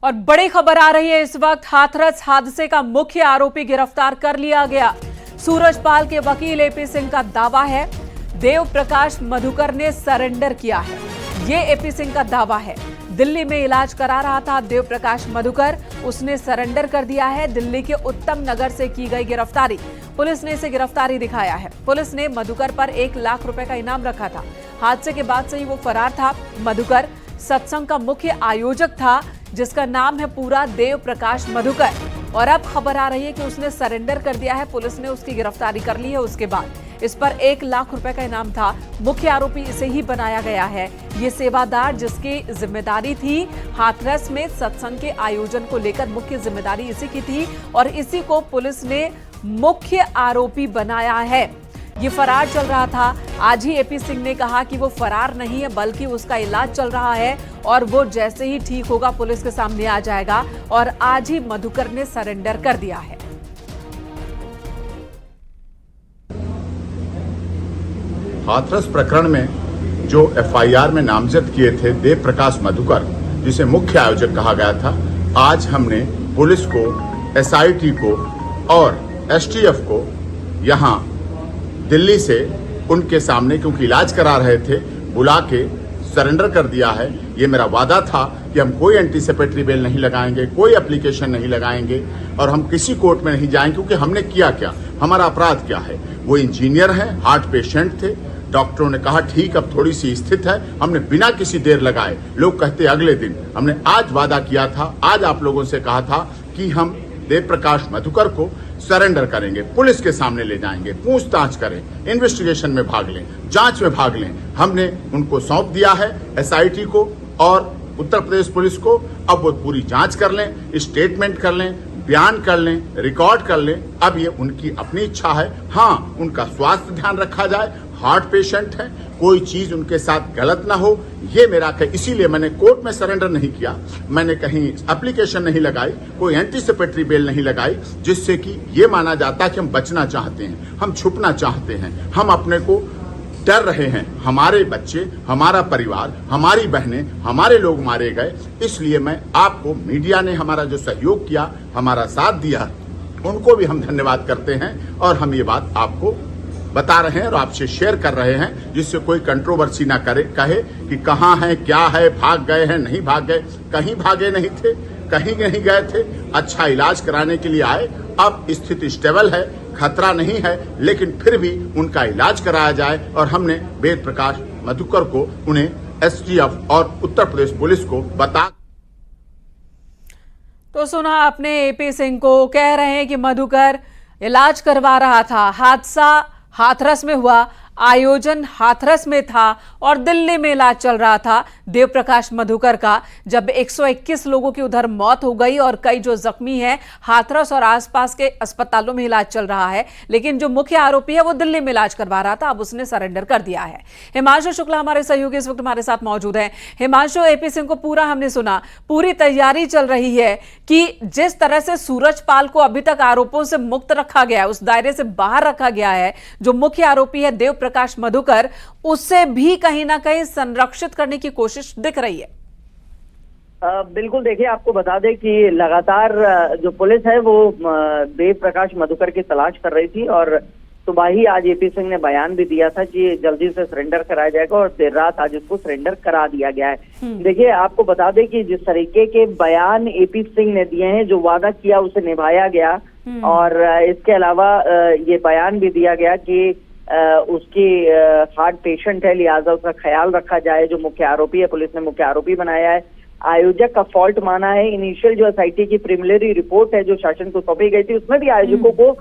और बड़ी खबर आ रही है इस वक्त, हाथरस हादसे का मुख्य आरोपी गिरफ्तार कर लिया गया। सूरजपाल के वकील एपी सिंह का दावा है देव प्रकाश मधुकर ने सरेंडर किया है। ये एपी सिंह का दावा है। दिल्ली में इलाज करा रहा था देव प्रकाश मधुकर, उसने सरेंडर कर दिया है। दिल्ली के उत्तम नगर से की गई गिरफ्तारी, पुलिस ने इसे गिरफ्तारी दिखाया है। पुलिस ने मधुकर पर 1 लाख रुपए का इनाम रखा था। हादसे के बाद से ही वो फरार था। मधुकर सत्संग का मुख्य आयोजक था जिसका नाम है पूरा देव प्रकाश मधुकर, और अब खबर आ रही है कि उसने सरेंडर कर दिया है। पुलिस ने उसकी गिरफ्तारी कर ली है। उसके बाद इस पर 1 लाख रुपए का इनाम था। मुख्य आरोपी इसे ही बनाया गया है। ये सेवादार जिसकी जिम्मेदारी थी हाथरस में सत्संग के आयोजन को लेकर, मुख्य जिम्मेदारी इसी की थी और इसी को पुलिस ने मुख्य आरोपी बनाया है। ये फरार चल रहा था। आज ही एपी सिंह ने कहा कि वो फरार नहीं है बल्कि उसका इलाज चल रहा है और वो जैसे ही ठीक होगा पुलिस के सामने आ जाएगा, और आज ही मधुकर ने सरेंडर कर दिया है। हाथरस प्रकरण में जो एफआईआर में नामजद किए थे देव प्रकाश मधुकर, जिसे मुख्य आयोजक कहा गया था, आज हमने पुलिस को, एसआईटी को और एसटीएफ को यहां दिल्ली से उनके सामने, क्योंकि इलाज करा रहे थे, बुला के सरेंडर कर दिया है। ये मेरा वादा था कि हम कोई एंटीसिपेटरी बेल नहीं लगाएंगे, कोई एप्लीकेशन नहीं लगाएंगे और हम किसी कोर्ट में नहीं जाएंगे, क्योंकि हमने किया क्या, हमारा अपराध क्या है। वो इंजीनियर हैं, हार्ट पेशेंट थे। डॉक्टरों ने कहा ठीक अब थोड़ी सी स्थित है। हमने बिना किसी देर लगाए, लोग कहते अगले दिन, हमने आज वादा किया था, आज आप लोगों से कहा था कि हम देव प्रकाश मधुकर को सरेंडर करेंगे, पुलिस के सामने ले जाएंगे, पूछताछ करें, इन्वेस्टिगेशन में भाग लें, जांच में भाग लें। हमने उनको सौंप दिया है एसआईटी को और उत्तर प्रदेश पुलिस को। अब वो पूरी जांच कर लें, स्टेटमेंट कर लें, बयान कर लें, रिकॉर्ड कर लें। अब ये उनकी अपनी इच्छा है। हाँ, उनका स्वास्थ्य ध्यान रखा जाए, हार्ट पेशेंट है, कोई चीज उनके साथ गलत ना हो, ये मेरा इसीलिए मैंने कोर्ट में सरेंडर नहीं किया, मैंने कहीं एप्लीकेशन नहीं लगाई, कोई एंटीसिपेटरी बेल नहीं लगाई, जिससे कि ये माना जाता कि हम बचना चाहते हैं, हम छुपना चाहते हैं, हम अपने को डर रहे हैं। हमारे बच्चे, हमारा परिवार, हमारी बहनें, हमारे लोग मारे गए। इसलिए मैं आपको, मीडिया ने हमारा जो सहयोग किया, हमारा साथ दिया, उनको भी हम धन्यवाद करते हैं और हम ये बात आपको बता रहे हैं और आपसे शेयर कर रहे हैं, जिससे कोई कंट्रोवर्सी ना करे, कहे कि कहाँ है, क्या है, भाग गए हैं, नहीं भाग गए। कहीं भागे नहीं थे, कहीं नहीं गए थे, अच्छा इलाज कराने के लिए आए। अब स्थिति स्टेबल है, खतरा नहीं है, लेकिन फिर भी उनका इलाज कराया जाए और हमने देव प्रकाश मधुकर को, उन्हें एसटीएफ और उत्तर प्रदेश पुलिस को बता। तो सुना आपने एपी सिंह को, कह रहे हैं कि मधुकर इलाज करवा रहा था, हादसा हाथरस में हुआ, आयोजन हाथरस में था और दिल्ली में इलाज चल रहा था देव प्रकाश मधुकर का, जब 121 लोगों की उधर मौत हो गई और कई जो जख्मी हैं हाथरस और आसपास के अस्पतालों में इलाज चल रहा है। लेकिन जो मुख्य आरोपी है वो दिल्ली में इलाज करवा रहा था, अब उसने सरेंडर कर दिया है। हिमांशु शुक्ला हमारे सहयोगी इस वक्त हमारे साथ मौजूद हैं। हिमांशु, एपी सिंह को पूरा हमने सुना, पूरी तैयारी चल रही है कि जिस तरह से सूरजपाल को अभी तक आरोपों से मुक्त रखा गया है, उस दायरे से बाहर रखा गया है, जो मुख्य आरोपी है देव प्रकाश मधुकर, उससे भी कहीं ना कहीं संरक्षित करने की कोशिश दिख रही है। बिल्कुल, देखिए आपको बता दें कि लगातार जो पुलिस है वो देव प्रकाश मधुकर की तलाश कर रही थी और सुबह ही आज एपी सिंह ने बयान भी दिया था कि जल्दी से सरेंडर कराया जाएगा और देर रात आज उसको सरेंडर करा दिया गया है। देखिए आपको बता दें कि जिस तरीके के बयान एपी सिंह ने दिए हैं, जो वादा किया उसे निभाया गया और इसके अलावा ये बयान भी दिया गया कि उसकी हार्ट पेशेंट है, लिहाजा उसका ख्याल रखा जाए। जो मुख्य आरोपी है, पुलिस ने मुख्य आरोपी बनाया है, आयोजक का फॉल्ट माना है। इनिशियल जो एसआईटी की प्रिलिमिनरी रिपोर्ट है जो शासन को सौंपी गई थी, उसमें भी आयोजकों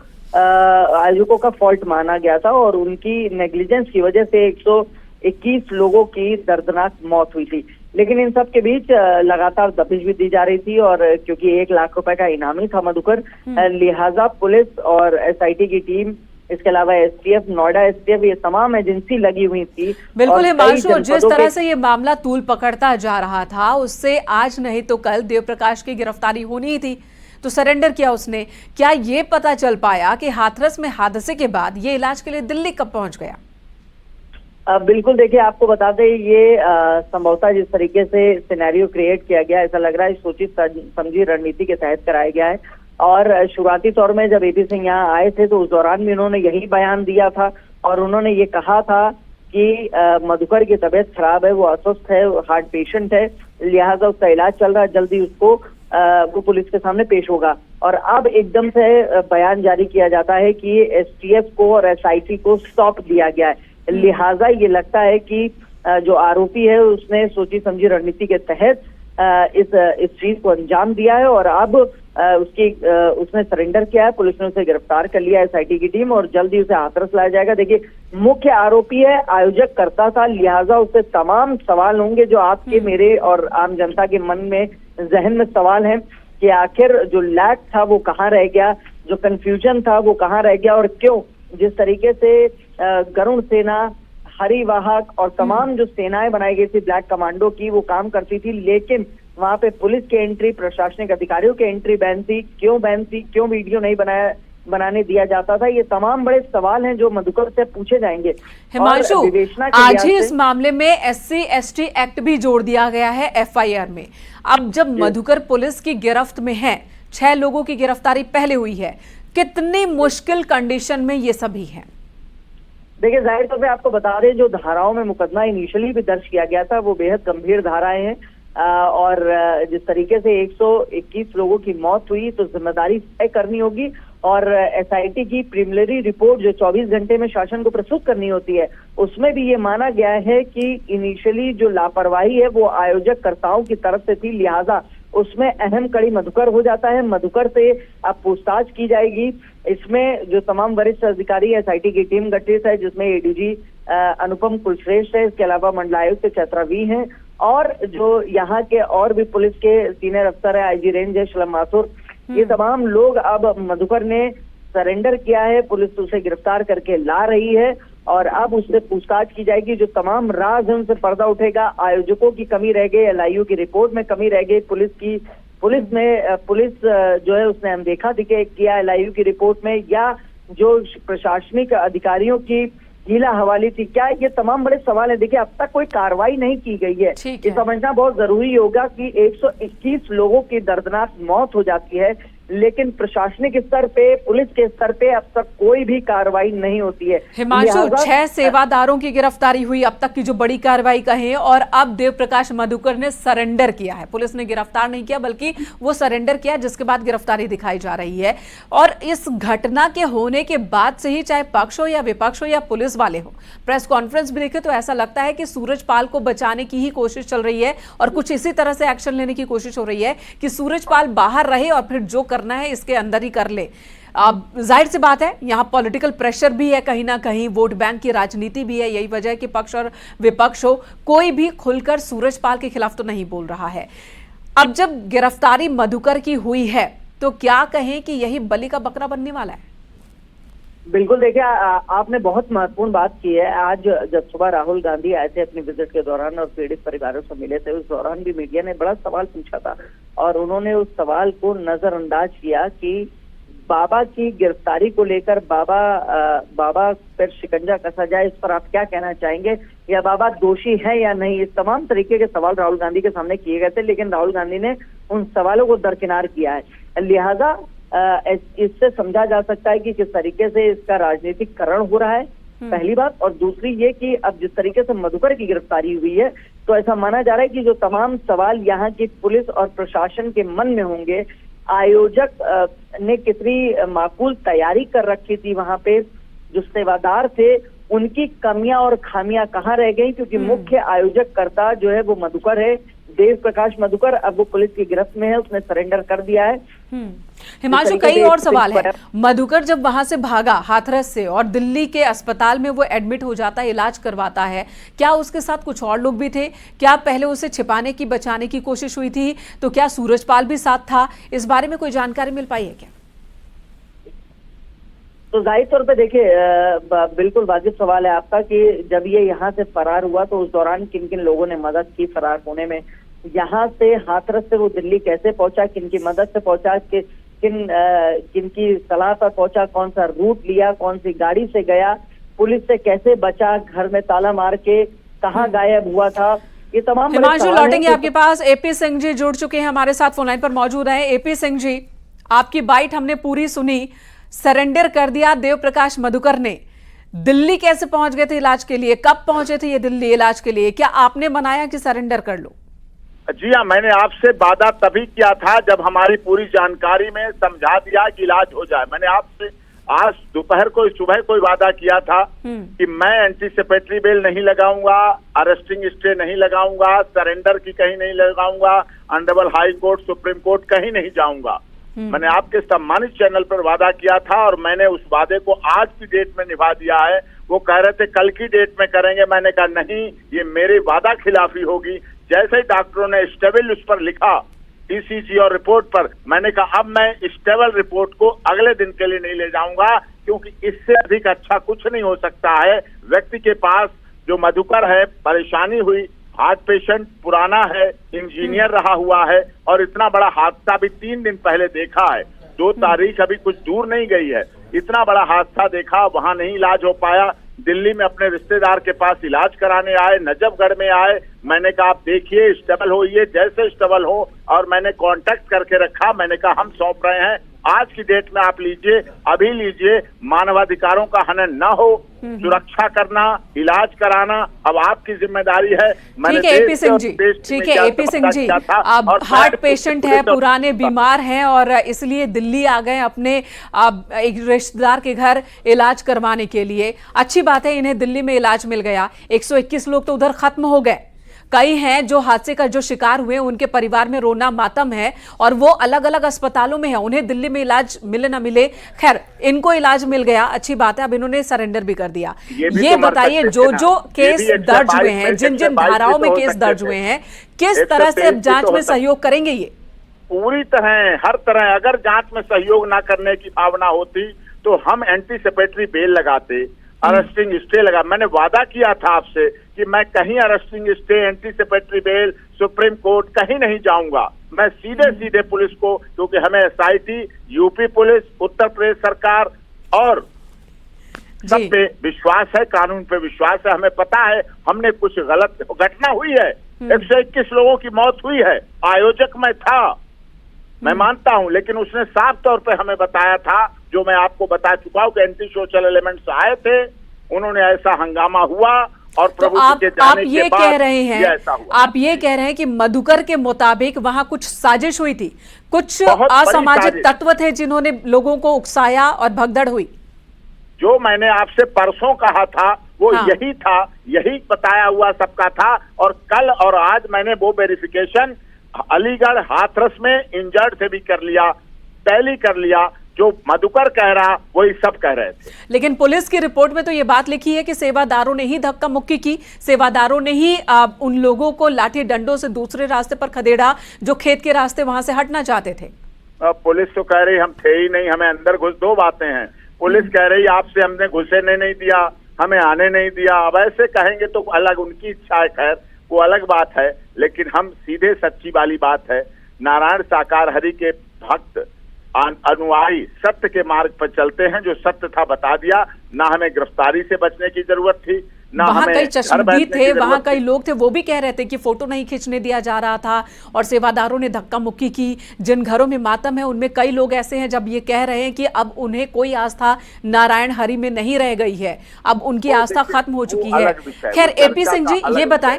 का फॉल्ट माना गया था और उनकी नेग्लिजेंस की वजह से 121 लोगों की दर्दनाक मौत हुई थी। लेकिन इन सब के बीच लगातार दबिश भी दी जा रही थी और क्योंकि 1 लाख रुपए का इनामी था मधुकर, लिहाजा पुलिस और एसआईटी की टीम, इसके अलावा एसटीएफ, नोएडा एसटीएफ, ये तमाम एजेंसी लगी हुई थी। बिल्कुल हिमांशु, जिस तरह से ये मामला तूल पकड़ता जा रहा था, उससे आज नहीं तो कल देव प्रकाश की गिरफ्तारी होनी ही थी, तो सरेंडर किया उसने। क्या ये पता चल पाया कि हाथरस में हादसे के बाद ये इलाज के लिए दिल्ली कब पहुंच गया? बिल्कुल देखिए, आपको बता दें ये संभवतः जिस तरीके से सिनेरियो क्रिएट किया गया, ऐसा लग रहा है सोची समझी रणनीति के तहत कराया गया है। और शुरुआती तौर में जब एपी सिंह यहाँ आए थे तो उस दौरान भी उन्होंने यही बयान दिया था और उन्होंने ये कहा था कि मधुकर की तबीयत खराब है, वो अस्वस्थ है, हार्ट पेशेंट है, लिहाजा उसका इलाज चल रहा है, जल्दी उसको वो पुलिस के सामने पेश होगा। और अब एकदम से बयान जारी किया जाता है कि एसटीएफ को और एसआईटी को सौंप दिया गया है। लिहाजा ये लगता है कि जो आरोपी है उसने सोची समझी रणनीति के तहत इस चीज को अंजाम दिया है और अब उसने सरेंडर किया है। पुलिस ने उसे गिरफ्तार कर लिया है, एसआईटी की टीम, और जल्दी उसे हाथरस लाया जाएगा। देखिए, मुख्य आरोपी है, आयोजक करता था, लिहाजा उससे तमाम सवाल होंगे जो आपके, मेरे और आम जनता के मन में, जहन में सवाल हैं कि आखिर जो लैग था वो कहाँ रह गया, जो कंफ्यूजन था वो कहाँ रह गया और क्यों जिस तरीके से गरुड़ सेना, हरिवाहक और तमाम जो सेनाएं बनाई गई थी ब्लैक कमांडो की, वो काम करती थी, लेकिन वहां पे पुलिस की एंट्री, प्रशासनिक अधिकारियों की एंट्री बैन थी, क्यों वीडियो नहीं बनाने दिया जाता था। ये तमाम बड़े सवाल हैं जो मधुकर से पूछे जाएंगे। हिमांशु, आज ही इस मामले में SC/ST एक्ट भी जोड़ दिया गया है FIR में। अब जब मधुकर पुलिस की गिरफ्त में है, 6 लोगों की गिरफ्तारी पहले हुई है, कितनी मुश्किल कंडीशन में ये सभी हैं? देखिए, जाहिर तौर पे आपको बता दें, जो धाराओं में मुकदमा इनिशियली भी दर्ज किया गया था वो बेहद गंभीर धाराएं हैं और जिस तरीके से 121 लोगों की मौत हुई तो जिम्मेदारी तय करनी होगी और एसआईटी की प्रिलिमिनरी रिपोर्ट जो 24 घंटे में शासन को प्रस्तुत करनी होती है, उसमें भी ये माना गया है कि इनिशियली जो लापरवाही है वो आयोजक कर्ताओं की तरफ से थी, लिहाजा उसमें अहम कड़ी मधुकर हो जाता है। मधुकर से अब पूछताछ की जाएगी। इसमें जो तमाम वरिष्ठ अधिकारी एसआईटी की टीम गठित है, जिसमें एडीजी अनुपम कुलश्रेष्ठ है, इसके अलावा मंडलायुक्त चैत्रा वी हैं और जो यहाँ के और भी पुलिस के सीनियर अफसर है, आईजी रेंज है शलम माथुर, ये तमाम लोग अब मधुकर ने सरेंडर किया है, पुलिस उसे गिरफ्तार करके ला रही है और अब उससे पूछताछ की जाएगी। जो तमाम राज है उनसे पर्दा उठेगा। आयोजकों की कमी रह गई, एलआईयू की रिपोर्ट में कमी रह गई, पुलिस जो है उसने अनदेखा किया एलआईयू की रिपोर्ट में, या जो प्रशासनिक अधिकारियों की हीला हवाली थी, क्या ये तमाम बड़े सवाल है। देखिए, अब तक कोई कार्रवाई नहीं की गई है, ये समझना बहुत जरूरी होगा कि 121 लोगों की दर्दनाक मौत हो जाती है, लेकिन प्रशासनिक स्तर पे, पुलिस के स्तर पे अब तक कोई भी कार्रवाई नहीं होती है। हिमांशु, 6 सेवादारों की गिरफ्तारी हुई अब तक की जो बड़ी कार्रवाई कहें, और अब देव प्रकाश मधुकर ने सरेंडर किया है। पुलिस ने गिरफ्तार नहीं किया बल्कि वो सरेंडर किया, जिसके बाद गिरफ्तारी दिखाई जा रही है। और इस घटना के होने के बाद से ही, चाहे पक्ष हो या विपक्ष हो या पुलिस वाले हो, प्रेस कॉन्फ्रेंस भी देखे तो ऐसा लगता है कि सूरजपाल को बचाने की ही कोशिश चल रही है और कुछ इसी तरह से एक्शन लेने की कोशिश हो रही है कि सूरजपाल बाहर रहे और फिर जो करना है इसके अंदर ही कर ले। अब जाहिर सी बात है, यहां पॉलिटिकल प्रेशर भी है, कहीं ना कहीं वोट बैंक की राजनीति भी है। यही वजह है कि पक्ष और विपक्ष हो, कोई भी खुलकर सूरजपाल के खिलाफ तो नहीं बोल रहा है। अब जब गिरफ्तारी मधुकर की हुई है तो क्या कहें कि यही बलि का बकरा बनने वाला है? बिल्कुल, देखिए, आपने बहुत महत्वपूर्ण बात की है। आज जब सुबह राहुल गांधी आए थे अपनी विजिट के दौरान और पीड़ित परिवारों से मिले थे, उस दौरान भी मीडिया ने बड़ा सवाल पूछा था और उन्होंने उस सवाल को नजरअंदाज किया कि बाबा की गिरफ्तारी को लेकर बाबा पर शिकंजा कसा जाए, इस पर आप क्या कहना चाहेंगे, या बाबा दोषी है या नहीं। इस तमाम तरीके के सवाल राहुल गांधी के सामने किए गए थे, लेकिन राहुल गांधी ने उन सवालों को दरकिनार किया है। लिहाजा इससे समझा जा सकता है कि किस तरीके से इसका राजनीतिकरण हो रहा है, पहली बात। और दूसरी ये कि अब जिस तरीके से मधुकर की गिरफ्तारी हुई है तो ऐसा माना जा रहा है कि जो तमाम सवाल यहाँ की पुलिस और प्रशासन के मन में होंगे, आयोजक ने कितनी माकूल तैयारी कर रखी थी, वहां पे जो सेवादार थे उनकी कमियां और खामियां कहाँ रह गई, क्योंकि मुख्य आयोजक कर्ता जो है वो मधुकर है, देव प्रकाश मधुकर। अब वो पुलिस की गिरफ्त में है, उसने सरेंडर कर दिया है। हिमांशु, कई और सवाल है। मधुकर जब वहां से भागा हाथरस से और दिल्ली के अस्पताल में वो एडमिट हो जाता है, इलाज करवाता है, क्या उसके साथ कुछ और लोग भी थे? क्या पहले उसे छिपाने की, बचाने की कोशिश हुई थी? तो क्या सूरजपाल भी साथ था? इस बारे में कोई जानकारी मिल पाई है क्या? तो जाहिर तौर पे देखिए, बिल्कुल वाजिब सवाल है आपका कि जब ये यहाँ से फरार हुआ तो उस दौरान किन किन लोगों ने मदद की फरार होने में, यहाँ से हाथरस से वो दिल्ली कैसे पहुंचा, किन की मदद से पहुंचा, किन की सलाह पर पहुंचा, कौन सा रूट लिया, कौन सी गाड़ी से गया, पुलिस से कैसे बचा, घर में ताला मार के कहाँ गायब हुआ था, ये तमाम बड़े हिमांशु सवाल हैं लौटेंगे कि- आपके पास। एपी सिंह जी जुड़ चुके हैं हमारे साथ, फोन लाइन पर मौजूद हैं। एपी सिंह जी, आपकी बाइट हमने पूरी सुनी, सरेंडर कर दिया देव प्रकाश मधुकर ने। दिल्ली कैसे पहुंच गए थे इलाज के लिए, कब पहुंचे थे ये दिल्ली इलाज के लिए, क्या आपने मनाया कि सरेंडर कर लो? जी हाँ, मैंने आपसे वादा तभी किया था जब हमारी पूरी जानकारी में समझा दिया कि इलाज हो जाए। मैंने आपसे आज दोपहर को सुबह कोई वादा किया था कि मैं एंटीसिपेटरी बेल नहीं लगाऊंगा, अरेस्टिंग स्टे नहीं लगाऊंगा, सरेंडर की कहीं नहीं लगाऊंगा, honourable high court, supreme court कहीं नहीं जाऊंगा। मैंने आपके सम्मानित चैनल पर वादा किया था और मैंने उस वादे को आज की डेट में निभा दिया है। वो कह रहे थे कल की डेट में करेंगे, मैंने कहा नहीं, ये मेरी वादा खिलाफी होगी। जैसे ही डॉक्टरों ने स्टेबल उस पर लिखा ईसीजी और रिपोर्ट पर, मैंने कहा अब मैं स्टेबल रिपोर्ट को अगले दिन के लिए नहीं ले जाऊंगा, क्योंकि इससे अधिक अच्छा कुछ नहीं हो सकता है। व्यक्ति के पास जो मधुकर है, परेशानी हुई, हार्ट पेशेंट पुराना है, इंजीनियर रहा हुआ है और इतना बड़ा हादसा भी 3 दिन पहले देखा है। 2 तारीख अभी कुछ दूर नहीं गई है, इतना बड़ा हादसा देखा, वहां नहीं इलाज हो पाया, दिल्ली में अपने रिश्तेदार के पास इलाज कराने आए, नजफगढ़ में आए। मैंने कहा आप देखिए, स्टेबल होइए, जैसे स्टेबल हो, और मैंने कांटेक्ट करके रखा। मैंने कहा हम सौंप रहे हैं, आज की डेट में आप लीजिए, अभी लीजिए, मानवाधिकारों का हनन न हो, सुरक्षा करना, इलाज कराना अब आपकी जिम्मेदारी है। ठीक है एपी सिंह जी, ठीक है एपी सिंह जी, अब हार्ट पेशेंट है, पुराने बीमार हैं और इसलिए दिल्ली आ गए अपने एक रिश्तेदार के घर इलाज करवाने के लिए। अच्छी बात है, इन्हें दिल्ली में इलाज मिल गया। 121 लोग तो उधर खत्म हो गए, कई हैं जो हादसे का जो शिकार हुए, उनके परिवार में रोना मातम है और वो अलग अलग अस्पतालों में हैं, उन्हें दिल्ली में इलाज मिले ना मिले, खैर इनको इलाज मिल गया, अच्छी बात है। अब इन्होंने सरेंडर भी कर दिया। ये बताइए, जो केस दर्ज हुए हैं, जिन जिन धाराओं में केस दर्ज हुए हैं, किस तरह से अब जांच में सहयोग करेंगे? ये पूरी तरह, हर तरह, अगर जांच में सहयोग ना करने की भावना होती तो हम एंटीसिपेटरी बेल लगाते, अरेस्टिंग स्टे लगा। मैंने वादा किया था आपसे कि मैं कहीं arresting stay, anticipatory bail, supreme court कहीं नहीं जाऊंगा। मैं सीधे सीधे पुलिस को, क्योंकि हमें SIT, UP police, Uttar Pradesh सरकार और सब पे विश्वास है, कानून पे विश्वास है। हमें पता है हमने कुछ गलत घटना हुई है, 121 लोगों की मौत हुई है, आयोजक मैं था, मैं मानता हूं, लेकिन उसने साफ तौर पे हमें बताया था, जो मैं आपको बता चुका हूं कि एंटी सोशल एलिमेंट्स आए थे, उन्होंने ऐसा हंगामा हुआ और प्रभु तो के जाने ये के बाद कह रहे हैं, ऐसा हुआ। आप ये कह रहे हैं कि मधुकर के मुताबिक वहां कुछ साजिश हुई थी, कुछ बहुत बड़ी असामाजिक साजिश। तत्व थे जिन्होंने लोगों को उकसाया और भगदड़ हुई। जो मैंने आपसे परसों कहा था वो हाँ। यही था, यही बताया हुआ सबका था। और कल और आज मैंने वो वेरिफिकेशन अलीगढ़ हाथरस में इंजर्ड से भी कर लिया, टैली कर लिया। जो मधुकर कह रहा वही सब कह रहे थे। लेकिन पुलिस की रिपोर्ट में तो ये बात लिखी है कि सेवादारों ने ही धक्का मुक्की की, सेवादारों ने ही उन लोगों को लाठी डंडों से दूसरे रास्ते पर खदेड़ा जो खेत के रास्ते वहां से हटना चाहते थे। पुलिस तो कह रही हम थे ही नहीं, हमें अंदर घुस। 2 बातें हैं, पुलिस कह रही आपसे हमने घुसने नहीं दिया, हमें आने नहीं दिया। अब ऐसे कहेंगे तो अलग उनकी इच्छा है, खैर वो अलग बात है, लेकिन हम सीधे सच्ची वाली बात है, नारायण साकार हरि के भक्त अनुयायी सत्य के मार्ग पर चलते हैं। जो सत्य था बता दिया, ना हमें गिरफ्तारी से बचने की जरूरत थी, ना वहां हमें कई चश्मदीद थे, वहां कई थी। लोग थे, वो भी कह रहे थे कि फोटो नहीं खींचने दिया जा रहा था और सेवादारों ने धक्का मुक्की की। जिन घरों में मातम है उनमें कई लोग ऐसे हैं जब ये कह रहे हैं कि अब उन्हें कोई आस्था नारायण हरि में नहीं रह गई है, अब उनकी आस्था खत्म हो चुकी है। खैर एपी सिंह जी ये बताएं,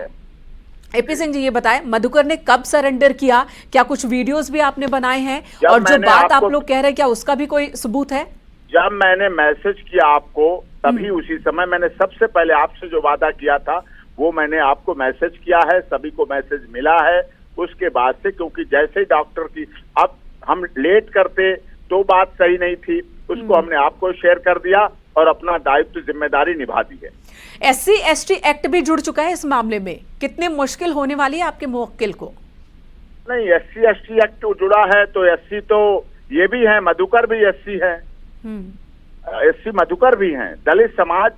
एपी सिंह जी ये बताएं, मधुकर ने कब सरेंडर किया? क्या कुछ वीडियोस भी आपने बनाए हैं? और जो बात आप लोग कह रहे हैं क्या उसका भी कोई सबूत है? जब मैंने मैसेज किया आपको, तभी उसी समय मैंने सबसे पहले आपसे जो वादा किया था वो मैंने आपको मैसेज किया है, सभी को मैसेज मिला है। उसके बाद से, क्योंकि जैसे ही डॉक्टर की, अब हम लेट करते तो बात सही नहीं थी, उसको हमने आपको शेयर कर दिया और अपना दायित्व जिम्मेदारी निभा दी है। SC ST एक्ट भी जुड़ चुका है इस मामले में, कितनी मुश्किल होने वाली है आपके मुवक्किल को? नहीं, SC ST एक्ट जुड़ा है तो SC तो ये भी है, मधुकर भी SC है, SC मधुकर भी हैं। दलित समाज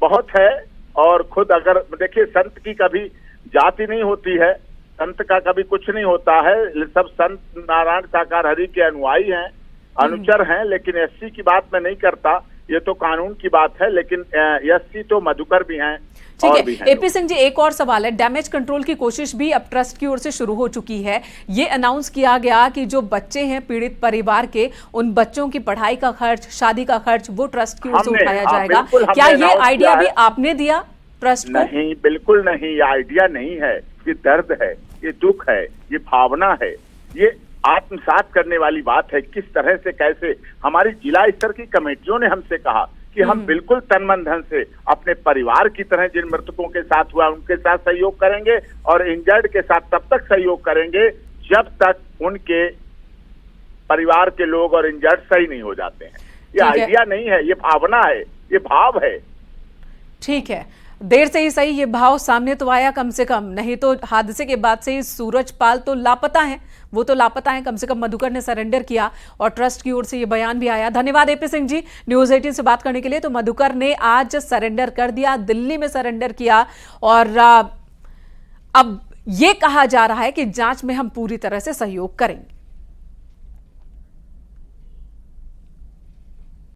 बहुत है और खुद अगर देखिए, संत की कभी जाति नहीं होती है, संत का कभी कुछ नहीं होता है, सब संत नारायण साकार हरि के अनुयायी हैं, अनुचर हैं। लेकिन SC की बात मैं नहीं करता, ये तो कानून की बात है, लेकिन एससी तो मधुकर भी हैं। ठीक है एपी सिंह जी, एक और सवाल है। डैमेज कंट्रोल की कोशिश भी अब ट्रस्ट की ओर से शुरू हो चुकी है। ये अनाउंस किया गया कि जो बच्चे हैं पीड़ित परिवार के, उन बच्चों की पढ़ाई का खर्च, शादी का खर्च वो ट्रस्ट की ओर से उठाया जाएगा। क्या ये आइडिया भी आपने दिया ट्रस्ट को? नहीं, बिल्कुल नहीं, ये आइडिया नहीं है, ये दर्द है, ये दुख है, ये भावना है, ये आत्मसात करने वाली बात है। किस तरह से कैसे हमारी जिला स्तर की कमेटियों ने हमसे कहा कि हम बिल्कुल तन मन धन से अपने परिवार की तरह जिन मृतकों के साथ हुआ उनके साथ सहयोग करेंगे और इंजर्ड के साथ तब तक सहयोग करेंगे जब तक उनके परिवार के लोग और इंजर्ड सही नहीं हो जाते हैं। ये आइडिया नहीं है, ये भावना है, ये भाव है। ठीक है, देर से ही सही ये भाव सामने तो आया कम से कम, नहीं तो हादसे के बाद से ही सूरजपाल तो लापता हैं, वो तो लापता हैं। कम से कम मधुकर ने सरेंडर किया और ट्रस्ट की ओर से ये बयान भी आया। धन्यवाद एपी सिंह जी न्यूज़ 18 से बात करने के लिए। तो मधुकर ने आज सरेंडर कर दिया, दिल्ली में सरेंडर किया और अब ये कहा जा रहा है कि जांच में हम पूरी तरह से सहयोग करेंगे।